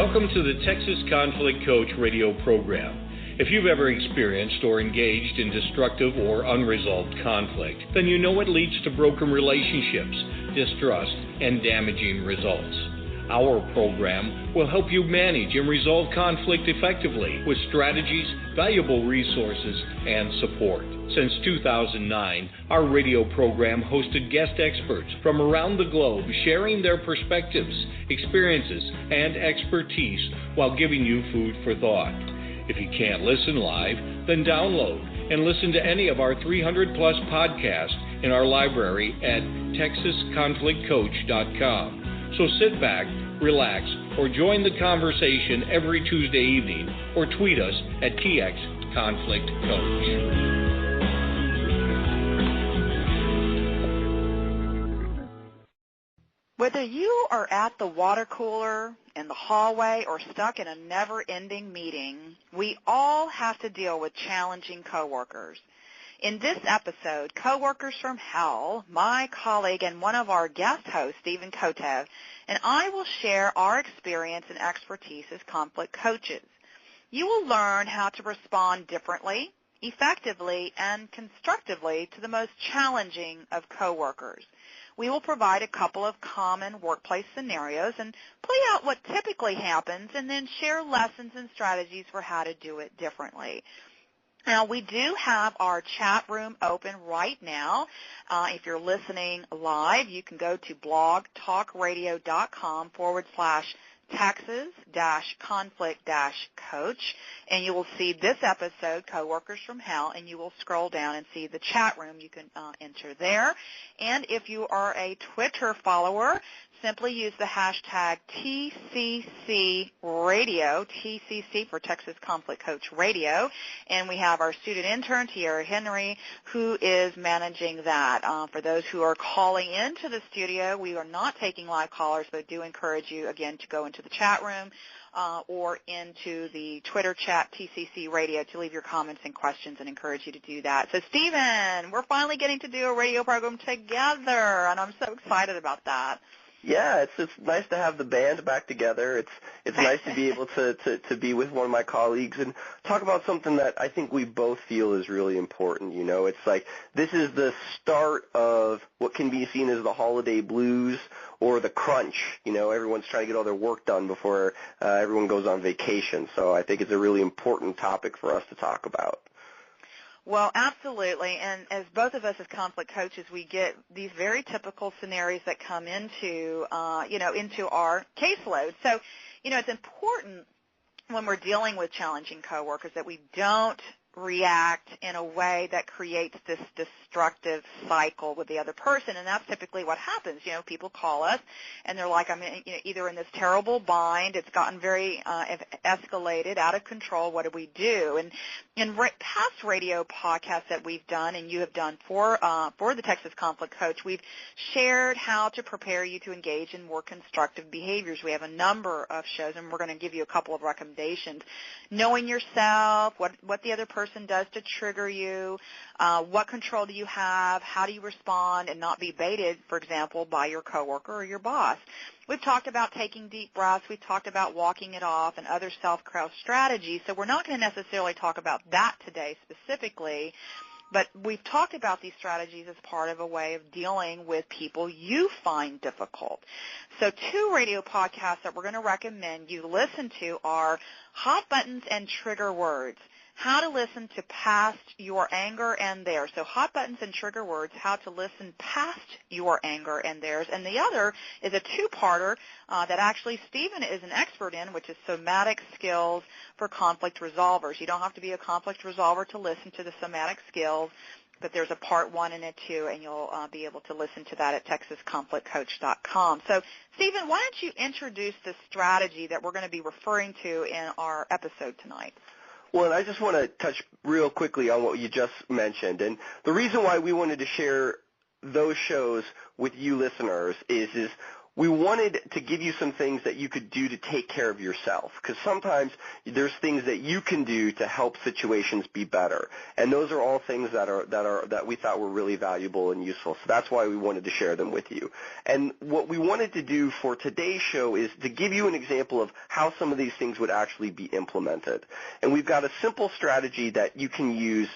Welcome to the Texas Conflict Coach radio program. If you've ever experienced or engaged in destructive or unresolved conflict, then you know it leads to broken relationships, distrust, and damaging results. Our program will help you manage and resolve conflict effectively with strategies, valuable resources, and support. Since 2009, our radio program hosted guest experts from around the globe sharing their perspectives, experiences, and expertise while giving you food for thought. If you can't listen live, then download and listen to any of our 300-plus podcasts in our library at texasconflictcoach.com. So sit back, relax, or join the conversation every Tuesday evening, or tweet us at TXConflictCoach. Whether you are at the water cooler, in the hallway, or stuck in a never-ending meeting, we all have to deal with challenging coworkers. In this episode, Coworkers from Hell, my colleague and one of our guest hosts, Stephen Kotev, and I will share our experience and expertise as conflict coaches. You will learn how to respond differently, effectively, and constructively to the most challenging of coworkers. We will provide a couple of common workplace scenarios and play out what typically happens and then share lessons and strategies for how to do it differently. Now, we do have our chat room open right now. If you're listening live, you can go to blogtalkradio.com/Texas-conflict-coach, and you will see this episode, Coworkers from Hell, and you will scroll down and see the chat room. You can enter there. And if you are a Twitter follower, simply use the hashtag TCCRadio, TCC for Texas Conflict Coach Radio, and we have our student intern, Tierra Henry, who is managing that. For those who are calling into the studio, we are not taking live callers, but do encourage you, again, to go into the chat room or into the Twitter chat, TCC Radio, to leave your comments and questions, and encourage you to do that. So, Stephen, we're finally getting to do a radio program together, and I'm so excited about that. Yeah, it's nice to have the band back together. It's nice to be able to be with one of my colleagues and talk about something that I think we both feel is really important. You know, it's like this is the start of what can be seen as the holiday blues or the crunch. You know, everyone's trying to get all their work done before everyone goes on vacation. So I think it's a really important topic for us to talk about. Well, absolutely, and as both of us as conflict coaches, we get these very typical scenarios that come into, into our caseload. So, it's important when we're dealing with challenging coworkers that we don't react in a way that creates this destructive cycle with the other person, and that's typically what happens. People call us, and they're like, I'm either in this terrible bind, it's gotten very escalated, out of control, what do we do? And in past radio podcasts that we've done, and you have done for the Texas Conflict Coach, we've shared how to prepare you to engage in more constructive behaviors. We have a number of shows, and we're going to give you a couple of recommendations. Knowing yourself, what the other person does to trigger you, what control do you have, how do you respond and not be baited, for example, by your coworker or your boss. We've talked about taking deep breaths. We've talked about walking it off and other self-care strategies, so we're not going to necessarily talk about that today specifically, but we've talked about these strategies as part of a way of dealing with people you find difficult. So 2 radio podcasts that we're going to recommend you listen to are Hot Buttons and Trigger Words. How to listen to past your anger and theirs. So Hot Buttons and Trigger Words, how to listen past your anger and theirs. And the other is a 2-parter that actually Stephen is an expert in, which is somatic skills for conflict resolvers. You don't have to be a conflict resolver to listen to the somatic skills, but there's a part 1 and a 2, and you'll be able to listen to that at texasconflictcoach.com. So, Stephen, why don't you introduce the strategy that we're going to be referring to in our episode tonight? Well, and I just want to touch real quickly on what you just mentioned. And the reason why we wanted to share those shows with you listeners is we wanted to give you some things that you could do to take care of yourself, because sometimes there's things that you can do to help situations be better, and those are all things that we thought were really valuable and useful. So that's why we wanted to share them with you. And what we wanted to do for today's show is to give you an example of how some of these things would actually be implemented. And we've got a simple strategy that you can use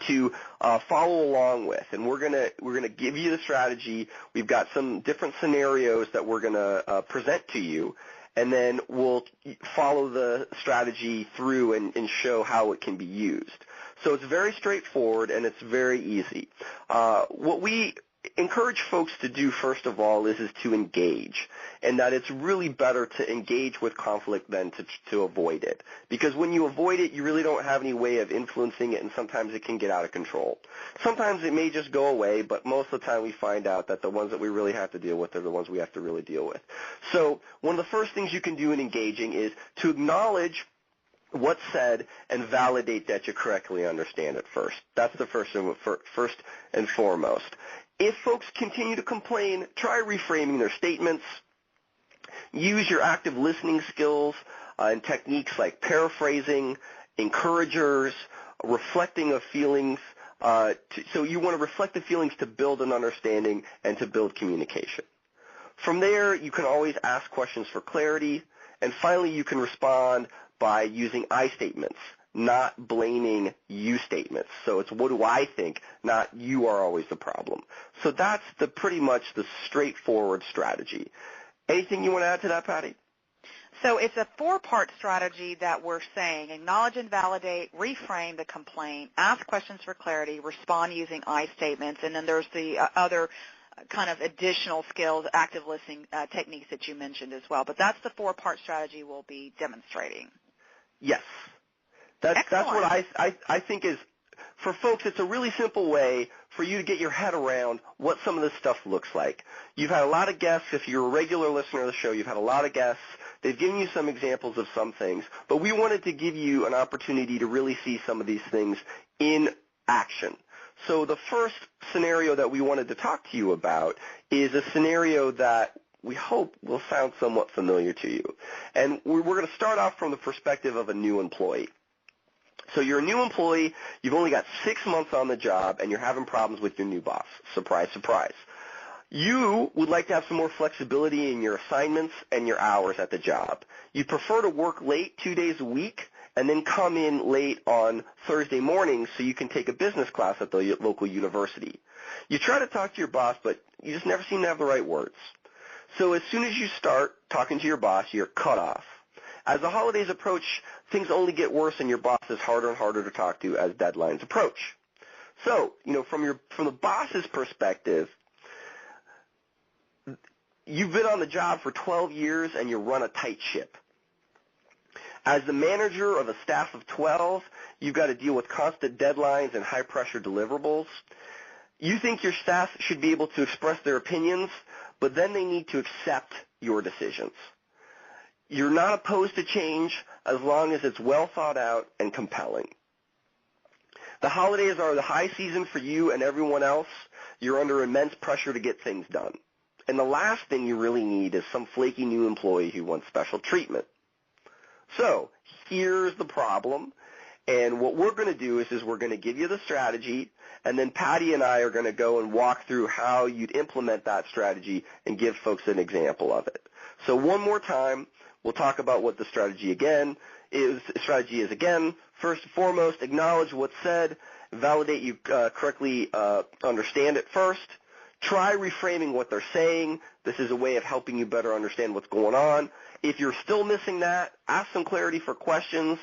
to follow along with, and we're gonna give you the strategy. We've got some different scenarios that we're gonna present to you, and then we'll follow the strategy through and show how it can be used. So it's very straightforward and it's very easy. What we encourage folks to do first of all is to engage, and that it's really better to engage with conflict than to avoid it, because when you avoid it you really don't have any way of influencing it, and sometimes it can get out of control. Sometimes it may just go away, but most of the time we find out that the ones that we really have to deal with are the ones we have to really deal with. So one of the first things you can do in engaging is to acknowledge what's said and validate that you correctly understand it first. That's the first and foremost. If folks continue to complain, try reframing their statements. Use your active listening skills and techniques like paraphrasing, encouragers, reflecting of feelings. So you want to reflect the feelings to build an understanding and to build communication. From there, you can always ask questions for clarity. And finally, you can respond by using I statements, not blaming you statements. So it's what do I think, not you are always the problem. So that's pretty much the straightforward strategy. Anything you want to add to that, Pattie? So it's a four-part strategy that we're saying: acknowledge and validate, reframe the complaint, ask questions for clarity, respond using I statements, and then there's the other kind of additional skills, active listening techniques that you mentioned as well. But that's the four-part strategy we'll be demonstrating. Yes. That's what I think is, for folks, it's a really simple way for you to get your head around what some of this stuff looks like. You've had a lot of guests. If you're a regular listener of the show, you've had a lot of guests. They've given you some examples of some things, but we wanted to give you an opportunity to really see some of these things in action. So the first scenario that we wanted to talk to you about is a scenario that we hope will sound somewhat familiar to you. And we're going to start off from the perspective of a new employee. So you're a new employee, you've only got 6 months on the job, and you're having problems with your new boss. Surprise, surprise. You would like to have some more flexibility in your assignments and your hours at the job. You prefer to work late 2 days a week and then come in late on Thursday mornings so you can take a business class at the local university. You try to talk to your boss, but you just never seem to have the right words. So as soon as you start talking to your boss, you're cut off. As the holidays approach, things only get worse, and your boss is harder and harder to talk to as deadlines approach. So, from the boss's perspective, you've been on the job for 12 years and you run a tight ship. As the manager of a staff of 12, you've got to deal with constant deadlines and high-pressure deliverables. You think your staff should be able to express their opinions, but then they need to accept your decisions. You're not opposed to change as long as it's well thought out and compelling. The holidays are the high season for you and everyone else. You're under immense pressure to get things done. And the last thing you really need is some flaky new employee who wants special treatment. So here's the problem. And what we're going to do is we're going to give you the strategy, and then Pattie and I are going to go and walk through how you'd implement that strategy and give folks an example of it. So one more time, we'll talk about what the strategy is again. First and foremost, acknowledge what's said, validate you correctly understand it first. Try reframing what they're saying. This is a way of helping you better understand what's going on. If you're still missing that, ask some clarity for questions,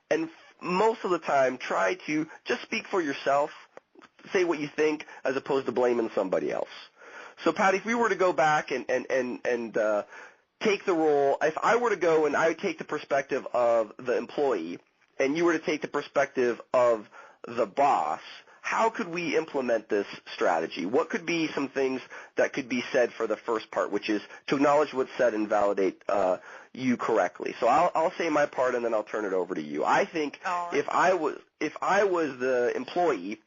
and most of the time, try to just speak for yourself, say what you think, as opposed to blaming somebody else. So, Pattie, if we were to go back and take the role, if I were to go and I would take the perspective of the employee, and you were to take the perspective of the boss, how could we implement this strategy? What could be some things that could be said for the first part, which is to acknowledge what's said and validate you correctly? So I'll say my part, and then I'll turn it over to you. I think if I was the employee,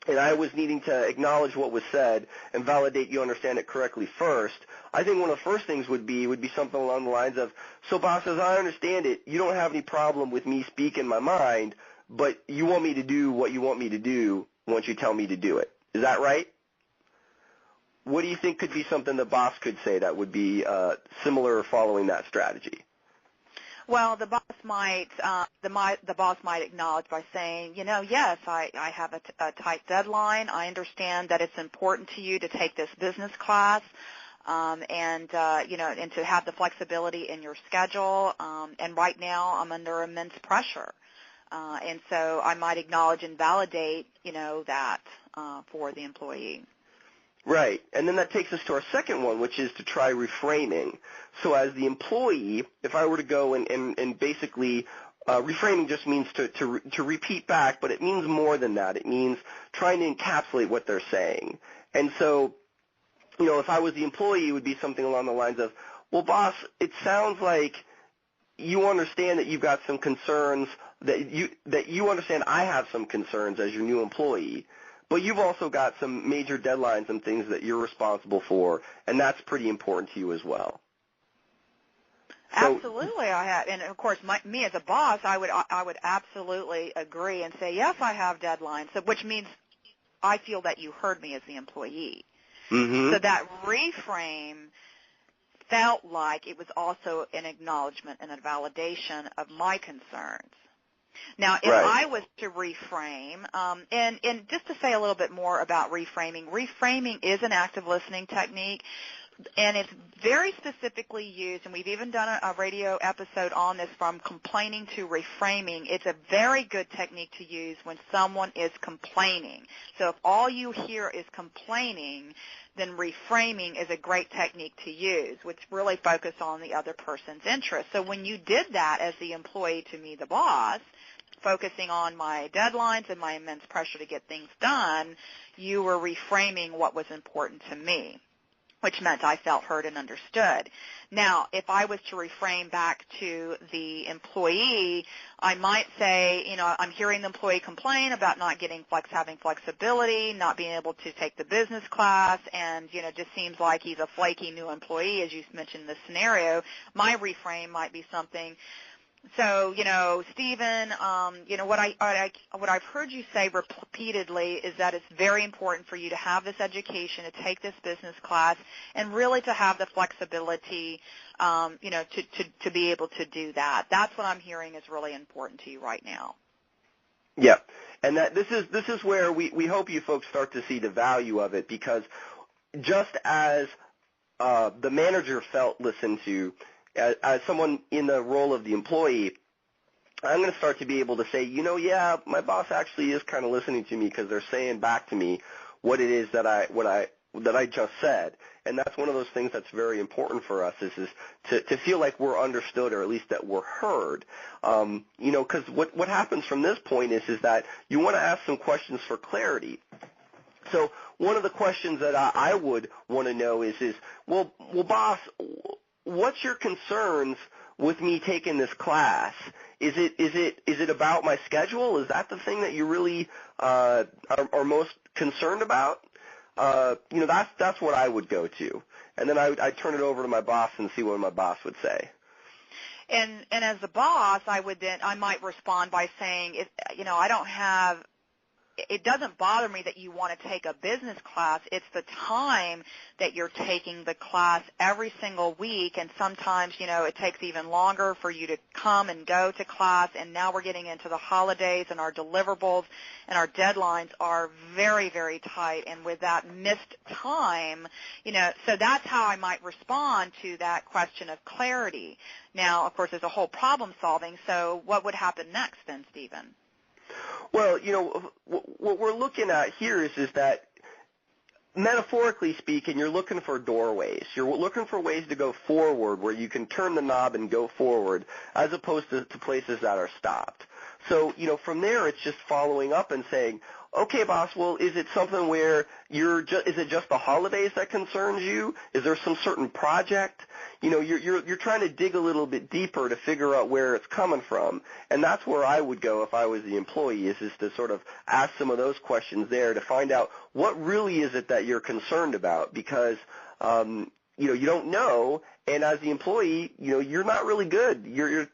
and I was needing to acknowledge what was said and validate you understand it correctly first, I think one of the first things would be something along the lines of, so boss, as I understand it, you don't have any problem with me speaking my mind, but you want me to do what you want me to do once you tell me to do it. Is that right? What do you think could be something the boss could say that would be similar following that strategy? Well, the boss might acknowledge by saying, yes, I have a tight deadline. I understand that it's important to you to take this business class, and to have the flexibility in your schedule. And right now, I'm under immense pressure, and so I might acknowledge and validate, that for the employee. Right, and then that takes us to our second one, which is to try reframing. So as the employee, if I were to go and basically, reframing just means to repeat back, but it means more than that. It means trying to encapsulate what they're saying. And so, if I was the employee, it would be something along the lines of, well, boss, it sounds like you understand that you've got some concerns, that you understand I have some concerns as your new employee. But you've also got some major deadlines and things that you're responsible for, and that's pretty important to you as well. Absolutely, I have, and of course, me as a boss, I would absolutely agree and say, yes, I have deadlines, which means I feel that you heard me as the employee. Mm-hmm. So that reframe felt like it was also an acknowledgement and a validation of my concerns. Now, if I was to reframe, and just to say a little bit more about reframing is an active listening technique, and it's very specifically used, and we've even done a radio episode on this, from complaining to reframing. It's a very good technique to use when someone is complaining. So if all you hear is complaining, then reframing is a great technique to use, which really focuses on the other person's interest. So when you did that as the employee to me, the boss, focusing on my deadlines and my immense pressure to get things done, you were reframing what was important to me, which meant I felt heard and understood. Now, if I was to reframe back to the employee, I might say, I'm hearing the employee complain about not having flexibility, not being able to take the business class, and, just seems like he's a flaky new employee, as you mentioned in this scenario. My reframe might be something, so, Stephen, what I've heard you say repeatedly is that it's very important for you to have this education, to take this business class, and really to have the flexibility, to be able to do that. That's what I'm hearing is really important to you right now. Yeah, and this is where we hope you folks start to see the value of it, because just as the manager felt listened to, as someone in the role of the employee, I'm going to start to be able to say, yeah, my boss actually is kind of listening to me because they're saying back to me what it is that I just said. And that's one of those things that's very important for us is to feel like we're understood, or at least that we're heard. Because what happens from this point is that you want to ask some questions for clarity. So one of the questions that I would want to know is, well, boss, what's your concerns with me taking this class? Is it about my schedule? Is that the thing that you really are most concerned about? That's what I would go to, and then I'd turn it over to my boss and see what my boss would say. And as a boss, I might respond by saying, I don't have. It doesn't bother me that you want to take a business class. It's the time that you're taking the class every single week, and sometimes, it takes even longer for you to come and go to class, and now we're getting into the holidays, and our deliverables and our deadlines are very, very tight, and with that missed time, so that's how I might respond to that question of clarity. Now, of course, there's a whole problem solving, so what would happen next then, Stephen? Well, what we're looking at here is that, metaphorically speaking, you're looking for doorways. You're looking for ways to go forward where you can turn the knob and go forward, as opposed to places that are stopped. So, from there, it's just following up and saying, okay, boss, well, is it something where is it just the holidays that concerns you? Is there some certain project? You know, you're trying to dig a little bit deeper to figure out where it's coming from. And that's where I would go if I was the employee, is to sort of ask some of those questions there to find out what really is it that you're concerned about, because you know, you don't know, and as the employee, you know, you're not really good. You're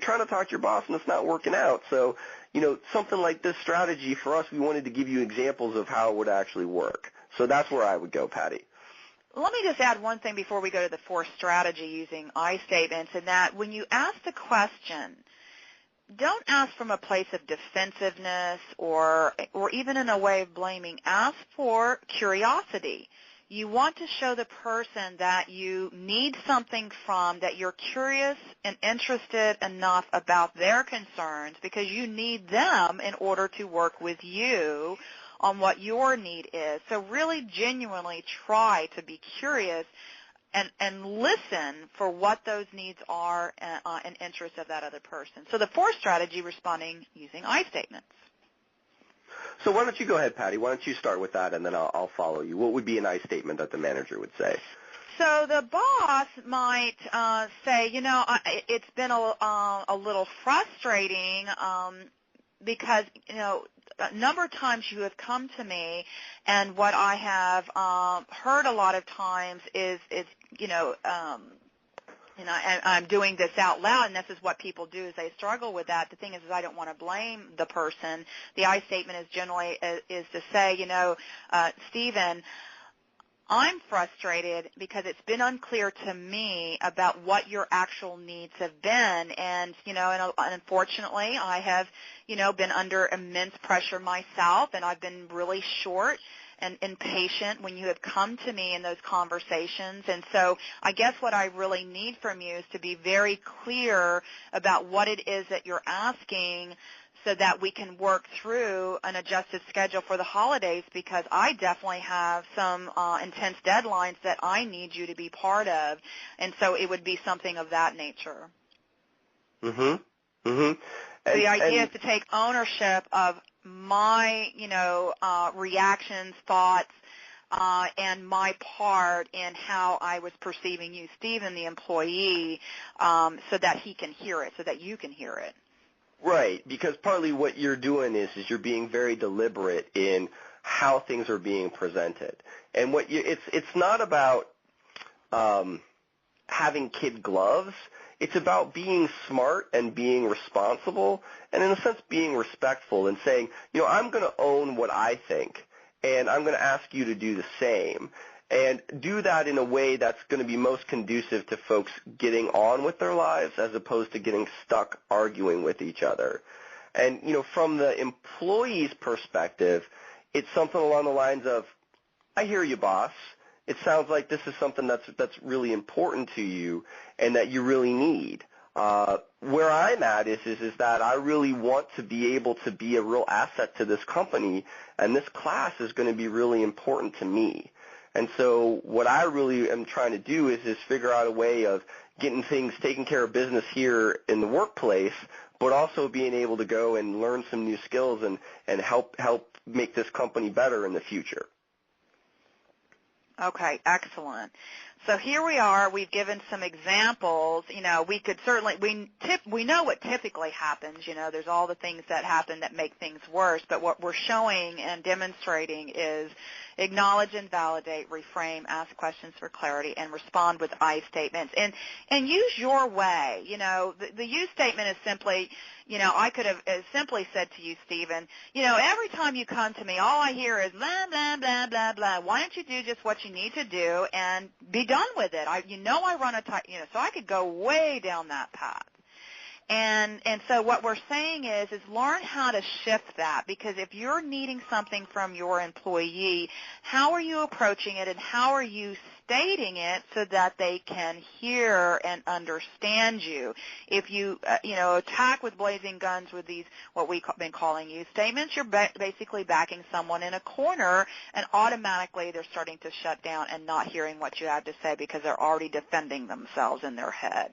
trying to talk to your boss, and it's not working out. So, you know, something like this strategy for us, we wanted to give you examples of how it would actually work. So that's where I would go, Pattie. Let me just add one thing before we go to the fourth strategy using I statements, and that when you ask the question, don't ask from a place of defensiveness or even in a way of blaming. Ask for curiosity. You want to show the person that you need something from, that you're curious and interested enough about their concerns because you need them in order to work with you on what your need is. So really genuinely try to be curious and listen for what those needs are and interests of that other person. So the fourth strategy, responding using I statements. So why don't you go ahead, Pattie? Why don't you start with that, and then I'll follow you. What would be an I statement that the manager would say? So the boss might say, you know, it's been a little frustrating because, you know, a number of times you have come to me, and what I have heard a lot of times is you know, and I'm doing this out loud, and this is what people do is they struggle with that. The thing is I don't want to blame the person. The I statement is generally is to say, you know, Stephen, I'm frustrated because it's been unclear to me about what your actual needs have been, and, you know, and unfortunately I have, you know, been under immense pressure myself, and I've been really short and impatient when you have come to me in those conversations. And so I guess what I really need from you is to be very clear about what it is that you're asking so that we can work through an adjusted schedule for the holidays, because I definitely have some intense deadlines that I need you to be part of. And so it would be something of that nature. Mm-hmm. Mm-hmm. The idea is to take ownership of my, you know, reactions, thoughts, and my part in how I was perceiving you, Stephen, the employee, so that he can hear it, so that you can hear it. Right, because partly what you're doing is you're being very deliberate in how things are being presented, and it's not about having kid gloves. It's about being smart and being responsible, and in a sense being respectful and saying, you know, I'm going to own what I think, and I'm going to ask you to do the same, and do that in a way that's going to be most conducive to folks getting on with their lives as opposed to getting stuck arguing with each other. And, you know, from the employee's perspective, it's something along the lines of, I hear you, boss. It sounds like this is something that's really important to you and that you really need. Where I'm at is that I really want to be able to be a real asset to this company, and this class is going to be really important to me. And so what I really am trying to do is figure out a way of getting things, taking care of business here in the workplace, but also being able to go and learn some new skills and help make this company better in the future. Okay, excellent. So here we are. We've given some examples. You know, we could certainly we know what typically happens. You know, there's all the things that happen that make things worse. But what we're showing and demonstrating is acknowledge and validate, reframe, ask questions for clarity, and respond with I statements. And use your way. You know, the you statement is simply, you know, I could have simply said to you, Stephen, you know, every time you come to me, all I hear is blah, blah, blah, blah, blah. Why don't you do just what you need to do and be done with it? I run a tight, you know, so I could go way down that path. And so what we're saying is learn how to shift that, because if you're needing something from your employee, how are you approaching it and how are you stating it so that they can hear and understand you. If you, attack with blazing guns with these, what we've been calling you statements, you're basically backing someone in a corner, and automatically they're starting to shut down and not hearing what you have to say because they're already defending themselves in their head.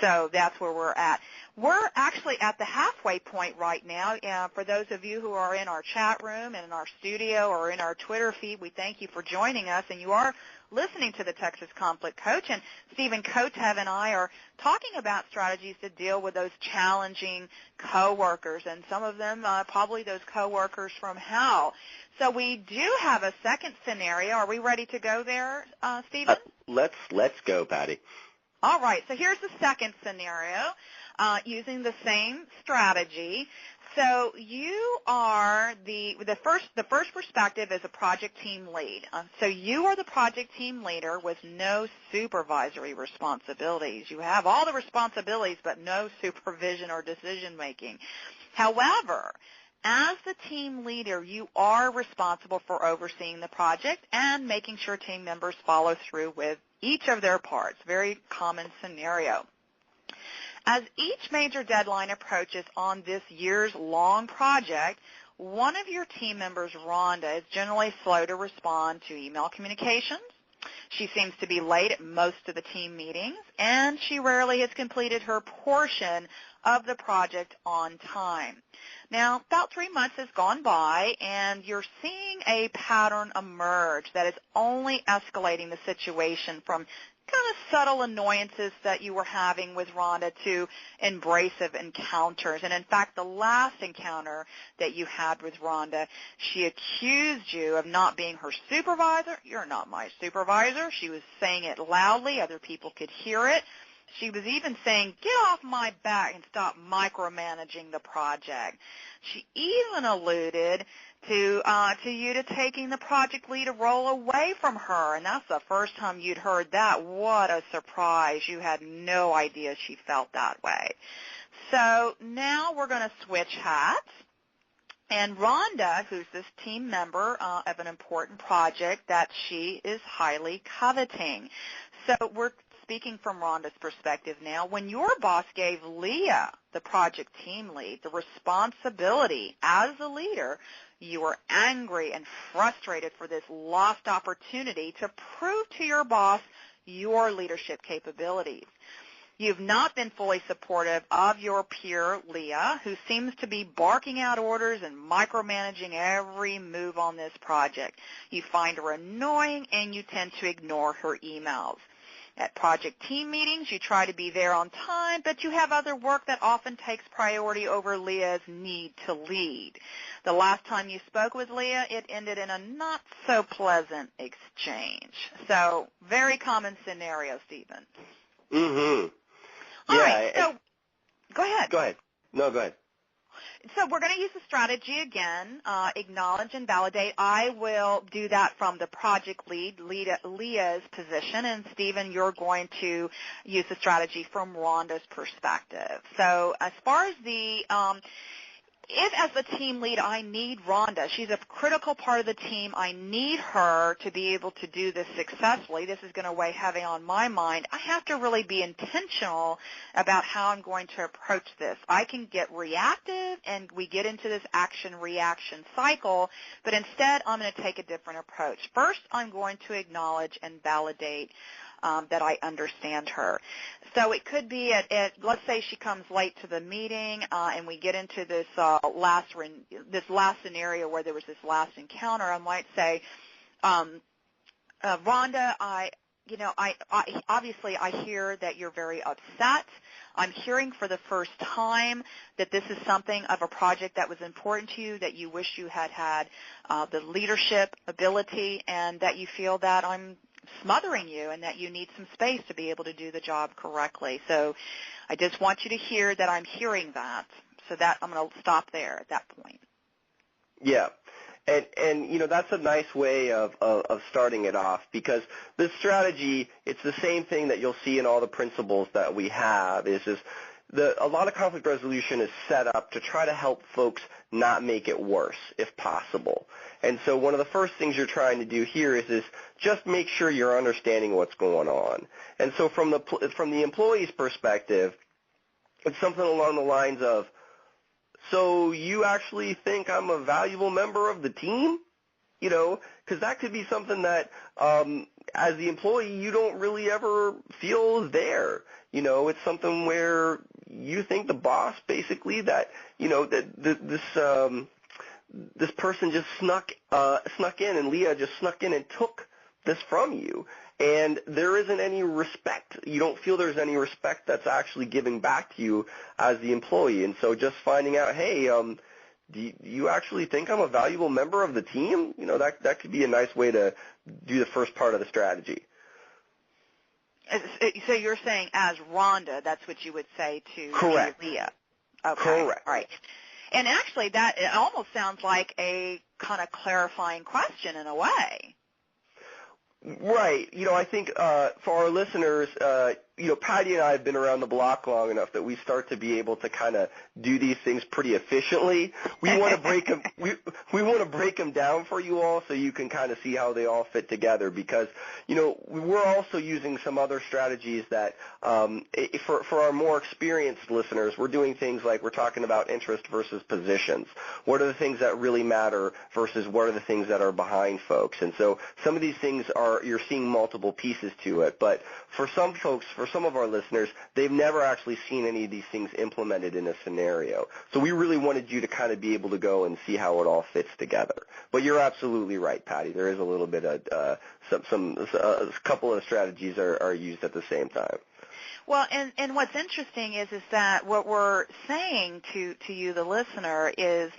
So that's where we're at. We're actually at the halfway point right now. For those of you who are in our chat room and in our studio or in our Twitter feed, we thank you for joining us, and you are listening to the Texas Conflict Coach. And Stephen, Kotev and I are talking about strategies to deal with those challenging coworkers, and some of them probably those coworkers from hell. So we do have a second scenario. Are we ready to go there, Stephen? Let's go, Pattie. All right. So here's the second scenario. Using the same strategy. So you are the first perspective is a project team lead. So you are the project team leader with no supervisory responsibilities. You have all the responsibilities but no supervision or decision making. However, as the team leader, you are responsible for overseeing the project and making sure team members follow through with each of their parts. Very common scenario. As each major deadline approaches on this years-long project, one of your team members, Rhonda, is generally slow to respond to email communications. She seems to be late at most of the team meetings, and she rarely has completed her portion of the project on time. Now, about 3 months has gone by, and you're seeing a pattern emerge that is only escalating the situation from kind of subtle annoyances that you were having with Rhonda to embracive encounters. And in fact, the last encounter that you had with Rhonda, she accused you of not being her supervisor. You're not my supervisor. She was saying it loudly. Other people could hear it. She was even saying, get off my back and stop micromanaging the project. She even alluded to you to taking the project lead role away from her, and that's the first time you'd heard that. What a surprise. You had no idea she felt that way. So now we're going to switch hats, and Rhonda, who's this team member of an important project that she is highly coveting. So we're speaking from Rhonda's perspective now. When your boss gave Leah, the project team lead, the responsibility as the leader, you were angry and frustrated for this lost opportunity to prove to your boss your leadership capabilities. You've not been fully supportive of your peer, Leah, who seems to be barking out orders and micromanaging every move on this project. You find her annoying, and you tend to ignore her emails. At project team meetings, you try to be there on time, but you have other work that often takes priority over Leah's need to lead. The last time you spoke with Leah, it ended in a not-so-pleasant exchange. So, very common scenario, Stephen. Mm-hmm. All right, so go ahead. Go ahead. No, go ahead. So we're going to use the strategy again, acknowledge and validate. I will do that from the project lead, Leah's position, and Stephen, you're going to use the strategy from Rhonda's perspective. So as far as the if as the team lead I need Rhonda, she's a critical part of the team, I need her to be able to do this successfully, this is going to weigh heavy on my mind, I have to really be intentional about how I'm going to approach this. I can get reactive and we get into this action-reaction cycle, but instead I'm going to take a different approach. First, I'm going to acknowledge and validate that I understand her. So it could be let's say she comes late to the meeting, and we get into this last scenario where there was this last encounter. I might say, Rhonda, obviously I hear that you're very upset. I'm hearing for the first time that this is something of a project that was important to you, that you wish you had the leadership ability, and that you feel that I'm smothering you and that you need some space to be able to do the job correctly. So I just want you to hear that I'm hearing that. So that I'm going to stop there at that point. Yeah. And that's a nice way of starting it off, because the strategy, it's the same thing that you'll see in all the principles that we have, is a lot of conflict resolution is set up to try to help folks not make it worse if possible. And so one of the first things you're trying to do here is just make sure you're understanding what's going on. And so from the employee's perspective, it's something along the lines of, so you actually think I'm a valuable member of the team? You know, because that could be something that as the employee you don't really ever feel is there. You know, it's something where you think the boss basically that, you know, that this person just snuck in, and Leah just snuck in and took this from you. And there isn't any respect. You don't feel there's any respect that's actually giving back to you as the employee. And so just finding out, hey, do you actually think I'm a valuable member of the team? You know, that could be a nice way to do the first part of the strategy. So you're saying as Rhonda, that's what you would say to Leah? Okay. Correct. All right. And actually, it almost sounds like a kind of clarifying question in a way. Right. You know, I think for our listeners, you know, Pattie and I have been around the block long enough that we start to be able to kind of do these things pretty efficiently. We want to break them. We want to break them down for you all so you can kind of see how they all fit together. Because, you know, we're also using some other strategies that for our more experienced listeners, we're doing things like we're talking about interest versus positions. What are the things that really matter versus what are the things that are behind folks? And so some of these things you're seeing multiple pieces to it. But for some folks, for some of our listeners, they've never actually seen any of these things implemented in a scenario. So we really wanted you to kind of be able to go and see how it all fits together. But you're absolutely right, Pattie. There is a little bit of a couple of strategies are used at the same time. Well, and what's interesting is that what we're saying to you, the listener, is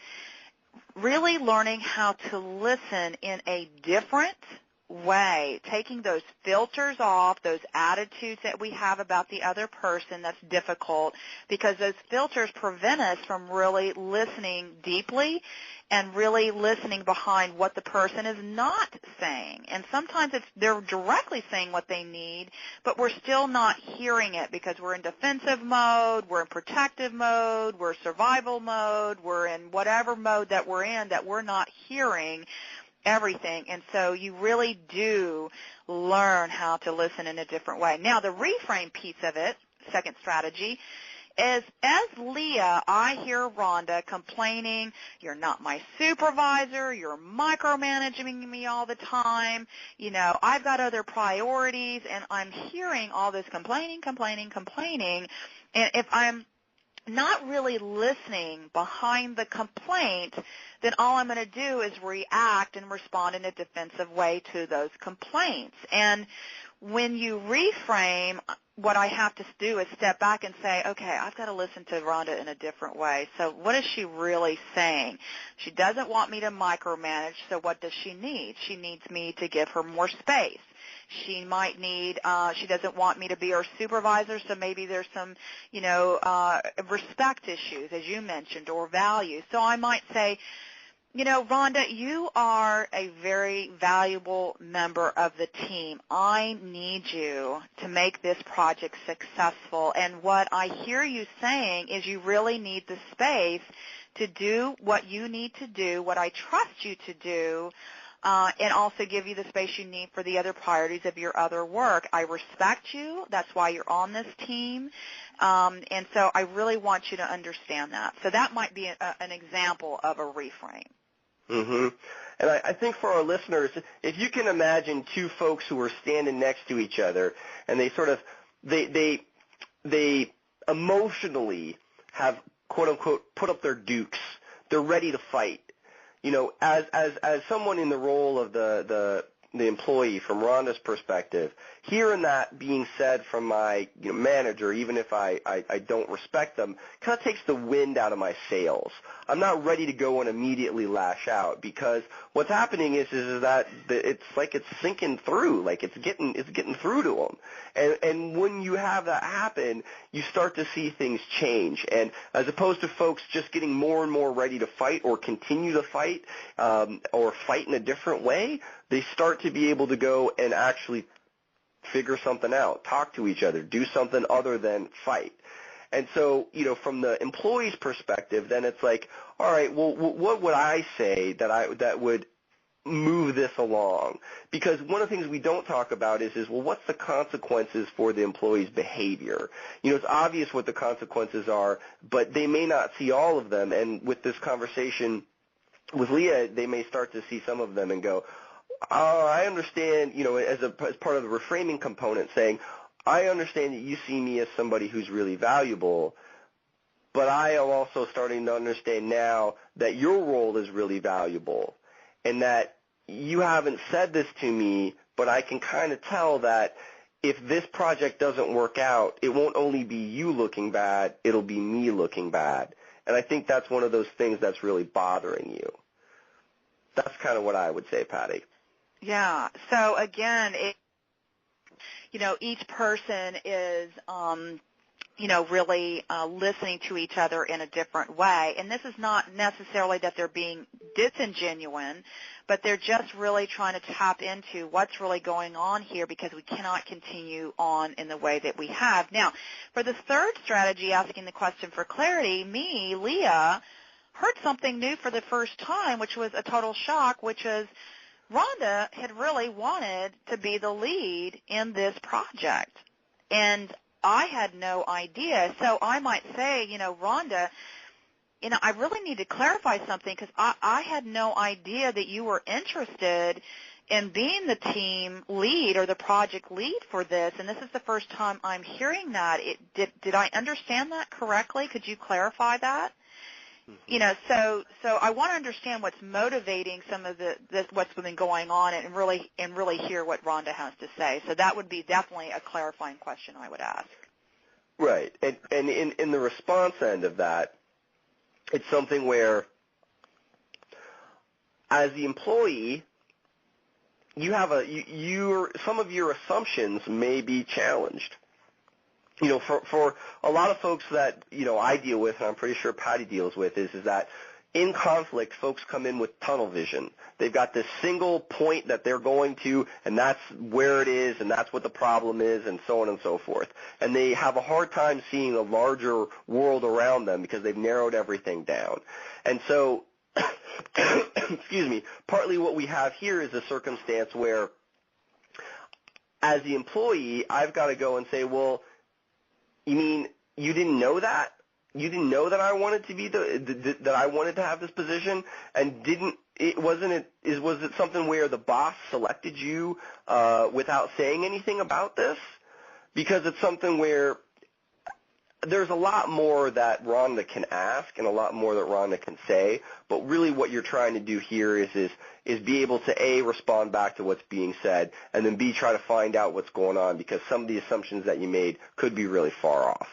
really learning how to listen in a different way, taking those filters off, those attitudes that we have about the other person that's difficult, because those filters prevent us from really listening deeply and really listening behind what the person is not saying. And sometimes they're directly saying what they need, but we're still not hearing it because we're in defensive mode, we're in protective mode, we're survival mode, we're in whatever mode that we're in that we're not hearing everything. And so you really do learn how to listen in a different way. Now, the reframe piece of it, second strategy, is as Leah, I hear Rhonda complaining, you're not my supervisor, you're micromanaging me all the time, you know, I've got other priorities, and I'm hearing all this complaining. And if I'm not really listening behind the complaint, then all I'm going to do is react and respond in a defensive way to those complaints. And when you reframe, what I have to do is step back and say, okay, I've got to listen to Rhonda in a different way. So what is she really saying? She doesn't want me to micromanage, so what does she need? She needs me to give her more space. She might need, she doesn't want me to be her supervisor, so maybe there's some, you know, respect issues, as you mentioned, or values. So I might say, you know, Rhonda, you are a very valuable member of the team. I need you to make this project successful. And what I hear you saying is you really need the space to do what you need to do, what I trust you to do, and also give you the space you need for the other priorities of your other work. I respect you. That's why you're on this team. And so I really want you to understand that. So that might be an example of a reframe. Mm-hmm. And I think for our listeners, if you can imagine two folks who are standing next to each other, and they sort of, they emotionally have, quote unquote, put up their dukes. They're ready to fight. You know, as someone in the role of the employee from Rhonda's perspective, hearing that being said from my manager, even if I don't respect them, kind of takes the wind out of my sails. I'm not ready to go and immediately lash out, because what's happening is that it's like it's sinking through, like it's getting through to them. And when you have that happen, you start to see things change. And as opposed to folks just getting more and more ready to fight or continue to fight or fight in a different way, they start to be able to go and actually figure something out, talk to each other, do something other than fight. And so, from the employee's perspective, then it's like, all right, well, what would I say that would move this along? Because one of the things we don't talk about is well, what's the consequences for the employee's behavior? It's obvious what the consequences are, but they may not see all of them. And with this conversation with Leah, they may start to see some of them and go, I understand, as part of the reframing component, saying, I understand that you see me as somebody who's really valuable, but I am also starting to understand now that your role is really valuable, and that you haven't said this to me, but I can kind of tell that if this project doesn't work out, it won't only be you looking bad, it'll be me looking bad. And I think that's one of those things that's really bothering you. That's kind of what I would say, Pattie. Yeah. So again, each person is, really listening to each other in a different way. And this is not necessarily that they're being disingenuous, but they're just really trying to tap into what's really going on here, because we cannot continue on in the way that we have. Now, for the third strategy, asking the question for clarity, Leah, heard something new for the first time, which was a total shock, which is Rhonda had really wanted to be the lead in this project. And I had no idea. So I might say, Rhonda, I really need to clarify something, because I had no idea that you were interested in being the team lead or the project lead for this, and this is the first time I'm hearing that. Did I understand that correctly? Could you clarify that? So I want to understand what's motivating some of what's been going on, and really hear what Rhonda has to say. So that would be definitely a clarifying question I would ask. Right, and in the response end of that, it's something where, as the employee, you have some of your assumptions may be challenged. For a lot of folks that I deal with, and I'm pretty sure Pattie deals with, is that in conflict, folks come in with tunnel vision. They've got this single point that they're going to, and that's where it is, and that's what the problem is, and so on and so forth. And they have a hard time seeing a larger world around them because they've narrowed everything down. And so, excuse me, partly what we have here is a circumstance where, as the employee, I've got to go and say, well, you mean you didn't know that? You didn't know that I wanted to be that I wanted to have this position, and was it something where the boss selected you without saying anything about this? Because it's something where there's a lot more that Rhonda can ask and a lot more that Rhonda can say, but really what you're trying to do here is be able to A, respond back to what's being said, and then B, try to find out what's going on, because some of the assumptions that you made could be really far off.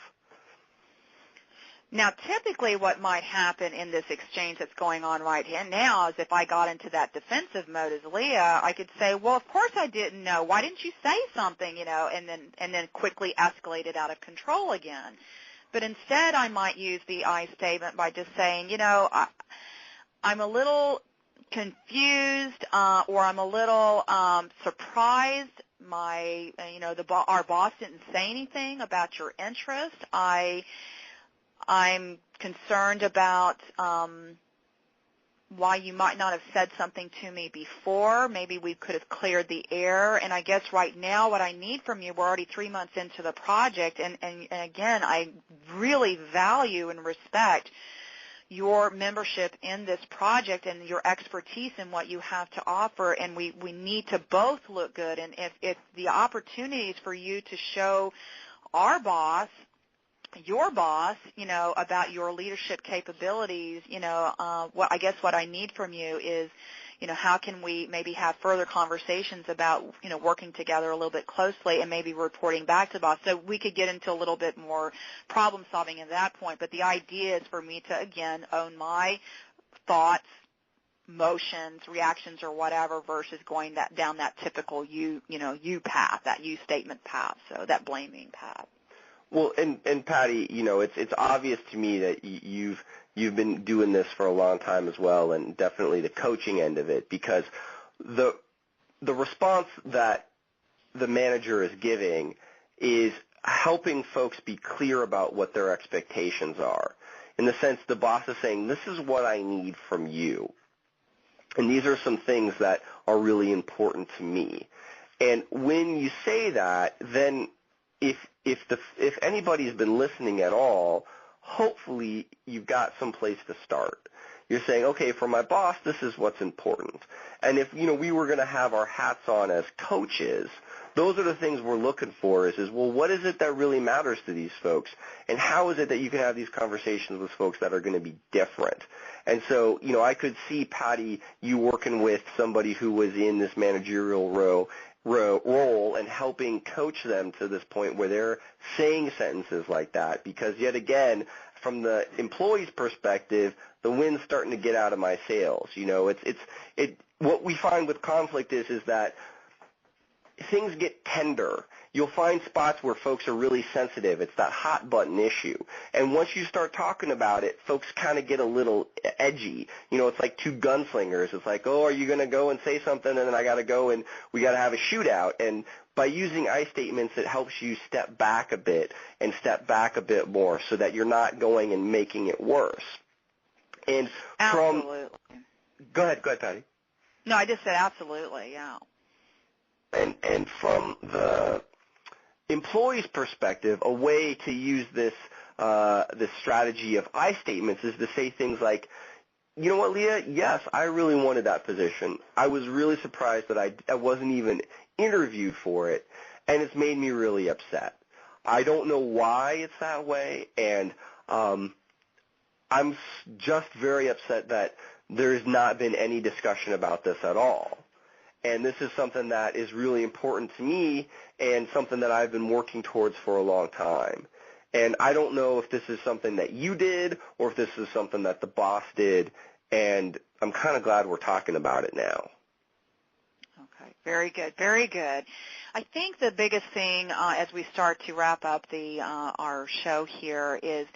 Now, typically what might happen in this exchange that's going on right here now is if I got into that defensive mode as Leah, I could say, well, of course I didn't know. Why didn't you say something, and then quickly escalate it out of control again. But instead I might use the I statement by just saying, I'm a little confused or I'm a little surprised. Our boss didn't say anything about your interest. I'm concerned about why you might not have said something to me before. Maybe we could have cleared the air. And I guess right now what I need from you, we're already 3 months into the project, and again, I really value and respect your membership in this project and your expertise in what you have to offer, and we need to both look good. And if the opportunities for you to show our boss, your boss, about your leadership capabilities, what I need from you is, how can we maybe have further conversations about, working together a little bit closely and maybe reporting back to the boss. So we could get into a little bit more problem solving at that point. But the idea is for me to, again, own my thoughts, motions, reactions, or whatever, versus going down that typical you path, that you statement path, so that blaming path. Well, and Pattie, it's obvious to me that you've been doing this for a long time as well, and definitely the coaching end of it, because the response that the manager is giving is helping folks be clear about what their expectations are. In the sense the boss is saying, this is what I need from you. And these are some things that are really important to me. And when you say that, then if anybody's been listening at all, hopefully you've got some place to start. You're saying, okay, for my boss, this is what's important. And if, we were going to have our hats on as coaches, those are the things we're looking for is, well, what is it that really matters to these folks? And how is it that you can have these conversations with folks that are going to be different? And so, I could see, Pattie, you working with somebody who was in this managerial role and helping coach them to this point where they're saying sentences like that. Because yet again, from the employee's perspective, the wind's starting to get out of my sails. What we find with conflict is that things get tender. You'll find spots where folks are really sensitive. It's that hot button issue. And once you start talking about it, folks kind of get a little edgy. It's like two gunslingers. It's like, oh, are you going to go and say something, and then I got to go and we got to have a shootout. And by using I statements, it helps you step back a bit and step back a bit more so that you're not going and making it worse. And absolutely. Go ahead, Pattie. No, I just said absolutely, yeah. And from the employee's perspective, a way to use this strategy of I statements is to say things like, you know what, Leah? Yes, I really wanted that position. I was really surprised that I wasn't even interviewed for it, and it's made me really upset. I don't know why it's that way, and I'm just very upset that there's not been any discussion about this at all. And this is something that is really important to me and something that I've been working towards for a long time. And I don't know if this is something that you did or if this is something that the boss did, and I'm kind of glad we're talking about it now. Okay, very good, very good. I think the biggest thing as we start to wrap up our show here is,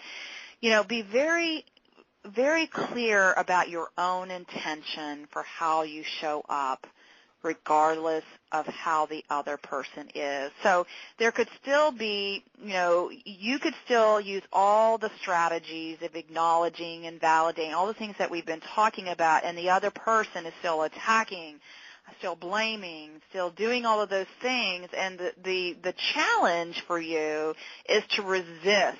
be very, very clear about your own intention for how you show up, regardless of how the other person is. So there could still be, you could still use all the strategies of acknowledging and validating, all the things that we've been talking about, and the other person is still attacking, still blaming, still doing all of those things. And the challenge for you is to resist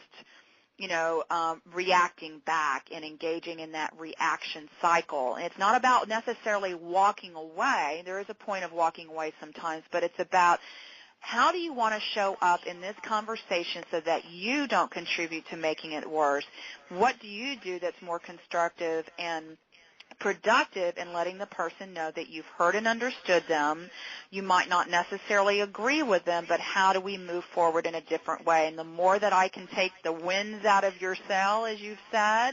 reacting back and engaging in that reaction cycle. And it's not about necessarily walking away. There is a point of walking away sometimes, but it's about how do you want to show up in this conversation so that you don't contribute to making it worse? What do you do that's more constructive and productive in letting the person know that you've heard and understood them? You might not necessarily agree with them, but how do we move forward in a different way? And the more that I can take the winds out of your sail, as you've said,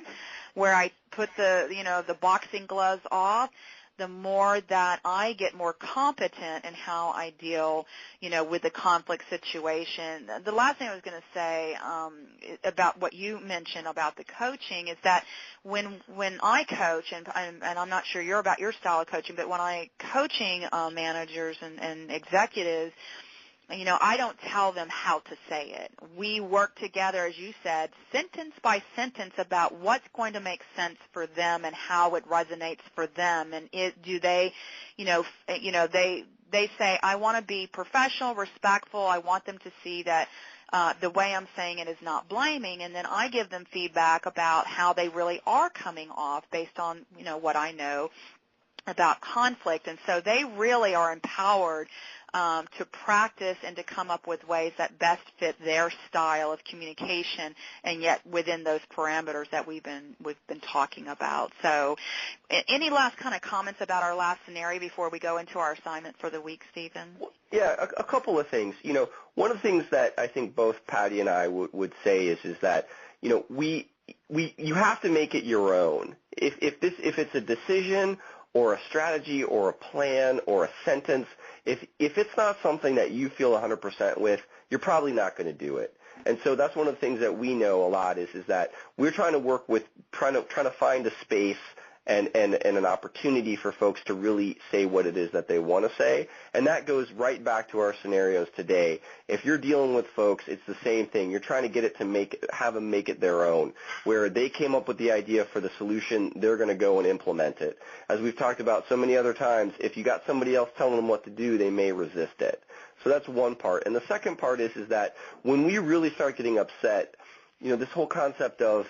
where I put the boxing gloves off, the more that I get more competent in how I deal, with the conflict situation. The last thing I was going to say about what you mentioned about the coaching is that when I coach, and I'm not sure you're about your style of coaching, but when I coaching managers and executives, I don't tell them how to say it. We work together, as you said, sentence by sentence about what's going to make sense for them and how it resonates for them. And they say, I want to be professional, respectful. I want them to see that the way I'm saying it is not blaming. And then I give them feedback about how they really are coming off based on, what I know about conflict. And so they really are empowered to practice and to come up with ways that best fit their style of communication, and yet within those parameters that we've been talking about. So any last kind of comments about our last scenario before we go into our assignment for the week, Stephen? Yeah, a couple of things. One of the things that I think both Pattie and I would say is that, you have to make it your own. If it's a decision or a strategy or a plan or a sentence, if it's not something that you feel 100% with, you're probably not going to do it. And so that's one of the things that we know a lot is that we're trying to work with trying to find a space and an opportunity for folks to really say what it is that they want to say. And that goes right back to our scenarios today. If you're dealing with folks, it's the same thing. You're trying to get it to have them make it their own, where they came up with the idea for the solution, they're going to go and implement it. As we've talked about so many other times, if you got somebody else telling them what to do, they may resist it. So that's one part. And the second part is that when we really start getting upset, this whole concept of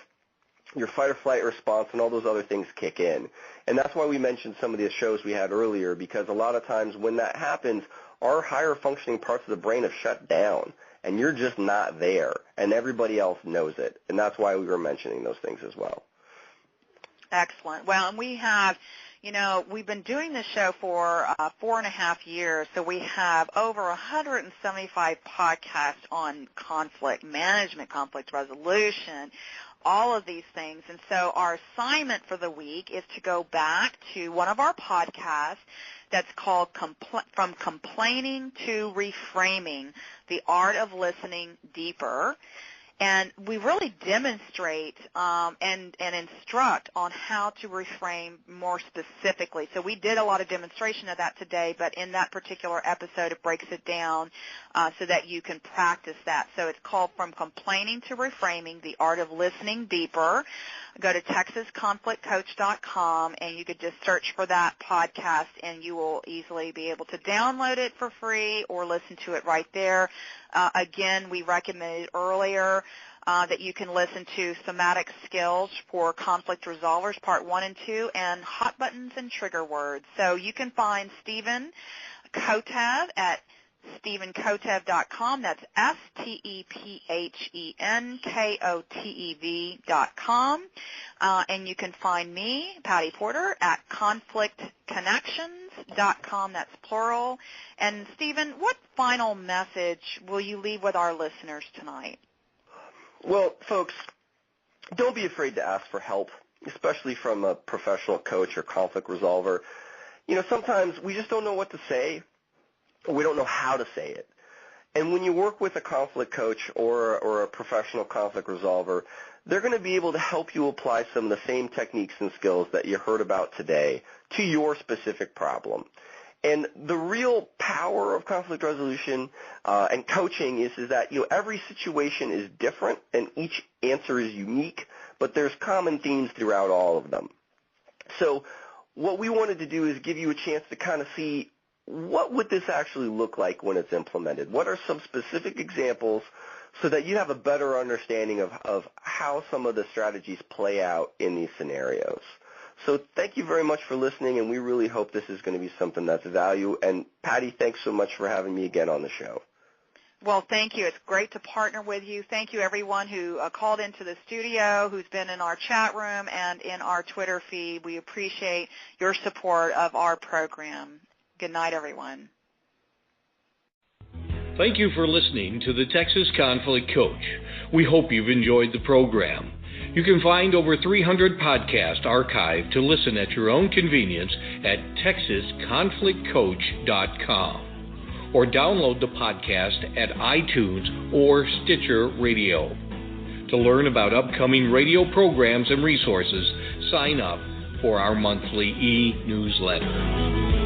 your fight or flight response and all those other things kick in. And that's why we mentioned some of the shows we had earlier, because a lot of times when that happens, our higher functioning parts of the brain have shut down, and you're just not there, and everybody else knows it. And that's why we were mentioning those things as well. Excellent. Well, and we have, we've been doing this show for 4.5 years, so we have over 175 podcasts on conflict management, conflict resolution, all of these things. And so our assignment for the week is to go back to one of our podcasts that's called From Complaining to Reframing, the Art of Listening Deeper. And we really demonstrate and instruct on how to reframe more specifically. So we did a lot of demonstration of that today, but in that particular episode it breaks it down so that you can practice that. So it's called From Complaining to Reframing, the Art of Listening Deeper. Go to TexasConflictCoach.com, and you could just search for that podcast, and you will easily be able to download it for free or listen to it right there. Again, we recommended earlier that you can listen to Somatic Skills for Conflict Resolvers, Part 1 and 2, and Hot Buttons and Trigger Words. So you can find Stephen Kotev at StephenKotev.com. That's StephenKotev.com. And you can find me, Pattie Porter, at ConflictConnections.com. That's plural. And Stephen, what final message will you leave with our listeners tonight? Well, folks, don't be afraid to ask for help, especially from a professional coach or conflict resolver. Sometimes we just don't know what to say, or we don't know how to say it. And when you work with a conflict coach or a professional conflict resolver, they're going to be able to help you apply some of the same techniques and skills that you heard about today to your specific problem. And the real power of conflict resolution and coaching is that every situation is different and each answer is unique, but there's common themes throughout all of them. So what we wanted to do is give you a chance to kind of see, what would this actually look like when it's implemented? What are some specific examples so that you have a better understanding of how some of the strategies play out in these scenarios? So thank you very much for listening, and we really hope this is going to be something that's of value. And Pattie, thanks so much for having me again on the show. Well, thank you. It's great to partner with you. Thank you, everyone who called into the studio, who's been in our chat room and in our Twitter feed. We appreciate your support of our program. Good night, everyone. Thank you for listening to the Texas Conflict Coach. We hope you've enjoyed the program. You can find over 300 podcasts archived to listen at your own convenience at TexasConflictCoach.com or download the podcast at iTunes or Stitcher Radio. To learn about upcoming radio programs and resources, sign up for our monthly e-newsletter.